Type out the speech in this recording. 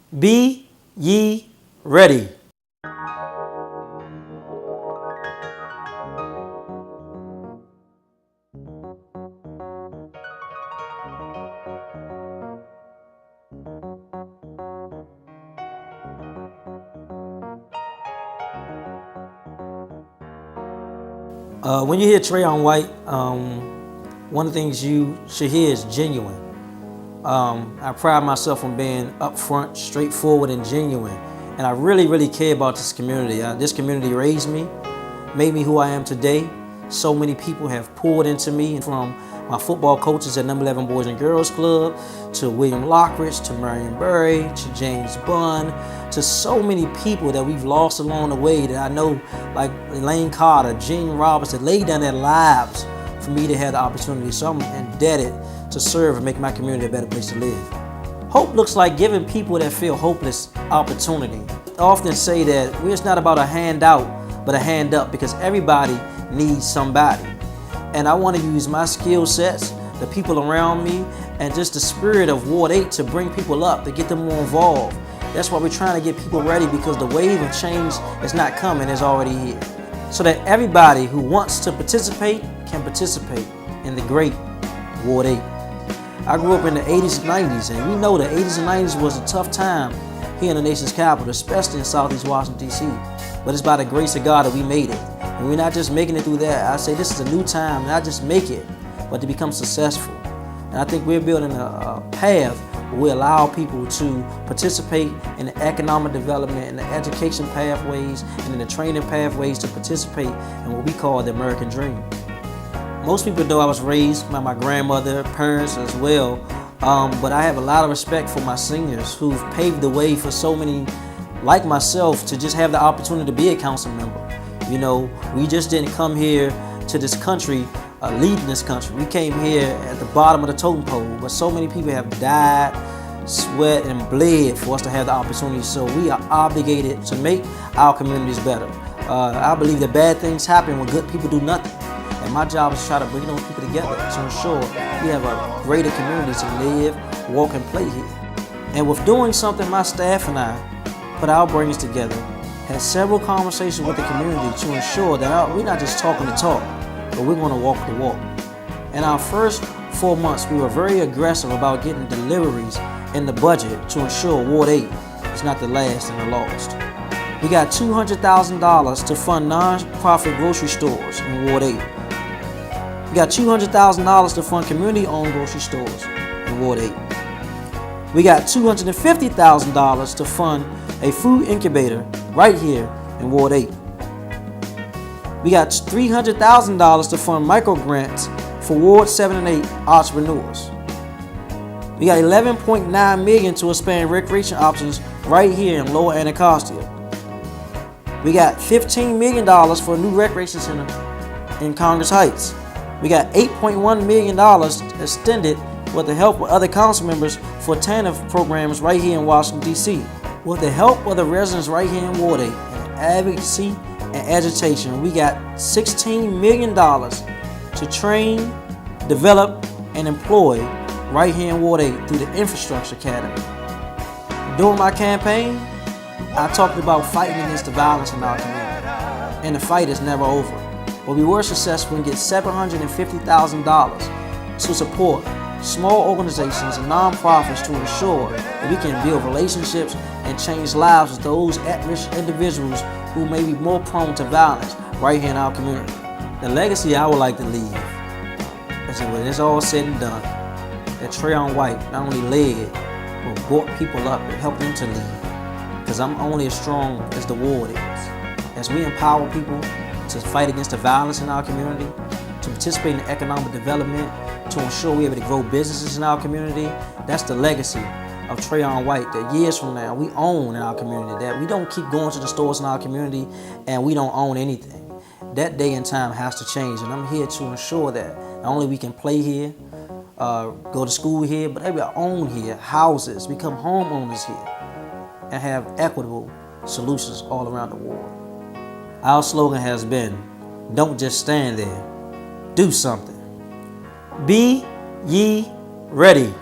Be ye ready. When you hear Trayon White, one of the things you should hear is genuine. I pride myself on being upfront, straightforward, and genuine. And I really, really care about this community. This community raised me, made me who I am today. So many people have poured into me, from my football coaches at Number 11 Boys and Girls Club, to William Lockridge, to Marion Berry, to James Bunn, to so many people that we've lost along the way that I know, like Elaine Carter, Gene Roberts, that laid down their lives for me to have the opportunity. So I'm indebted to serve and make my community a better place to live. Hope looks like giving people that feel hopeless opportunity. I often say that it's not about a handout, but a hand up, because everybody needs somebody. And I want to use my skill sets, the people around me, and just the spirit of Ward 8 to bring people up, to get them more involved. That's why we're trying to get people ready, because the wave of change is not coming, it's already here. So that everybody who wants to participate can participate in the great Ward 8. I grew up in the 80s and 90s, and we know the 80s and 90s was a tough time here in the nation's capital, especially in Southeast Washington, D.C. But it's by the grace of God that we made it. And we're not just making it through that. I say this is a new time, not just make it, but to become successful. And I think we're building a path where we allow people to participate in the economic development, in the education pathways, and in the training pathways to participate in what we call the American dream. Most people know I was raised by my grandmother, parents as well, but I have a lot of respect for my seniors who've paved the way for so many like myself to just have the opportunity to be a council member. You know, we just didn't come here to this country leading this country. We came here at the bottom of the totem pole, but so many people have died, sweat, and bled for us to have the opportunity. So we are obligated to make our communities better. I believe that bad things happen when good people do nothing. And my job is to try to bring those people together to ensure we have a greater community to live, walk, and play here. And with doing something, my staff and I put our brains together, had several conversations with the community to ensure that we're not just talking the talk, but we're going to walk the walk. In our first 4 months, we were very aggressive about getting deliveries in the budget to ensure Ward 8 is not the last and the lost. We got $200,000 to fund nonprofit grocery stores in Ward 8. We got $200,000 to fund community-owned grocery stores in Ward 8. We got $250,000 to fund a food incubator right here in Ward 8. We got $300,000 to fund micro grants for Ward 7 and 8 entrepreneurs. We got $11.9 million to expand recreation options right here in Lower Anacostia. We got $15 million for a new recreation center in Congress Heights. We got $8.1 million extended with the help of other council members for TANF programs right here in Washington, D.C. With the help of the residents right here in Ward 8 and advocacy and agitation, we got $16 million to train, develop, and employ right here in Ward 8 through the Infrastructure Academy. During my campaign, I talked about fighting against the violence in our community, and the fight is never over. But we were successful in getting $750,000 to support small organizations and nonprofits to ensure that we can build relationships and change lives with those at-risk individuals who may be more prone to violence right here in our community. The legacy I would like to leave is that when it's all said and done, that Trayon White not only led, but brought people up and helped them to lead. Because I'm only as strong as the ward is. As we empower people to fight against the violence in our community, to participate in economic development, to ensure we're able to grow businesses in our community, that's the legacy of Trayon White that years from now we own in our community, that we don't keep going to the stores in our community and we don't own anything. That day and time has to change, and I'm here to ensure that not only we can play here, go to school here, but we own here, houses, become homeowners here, and have equitable solutions all around the world. Our slogan has been, don't just stand there, do something. Be ye ready.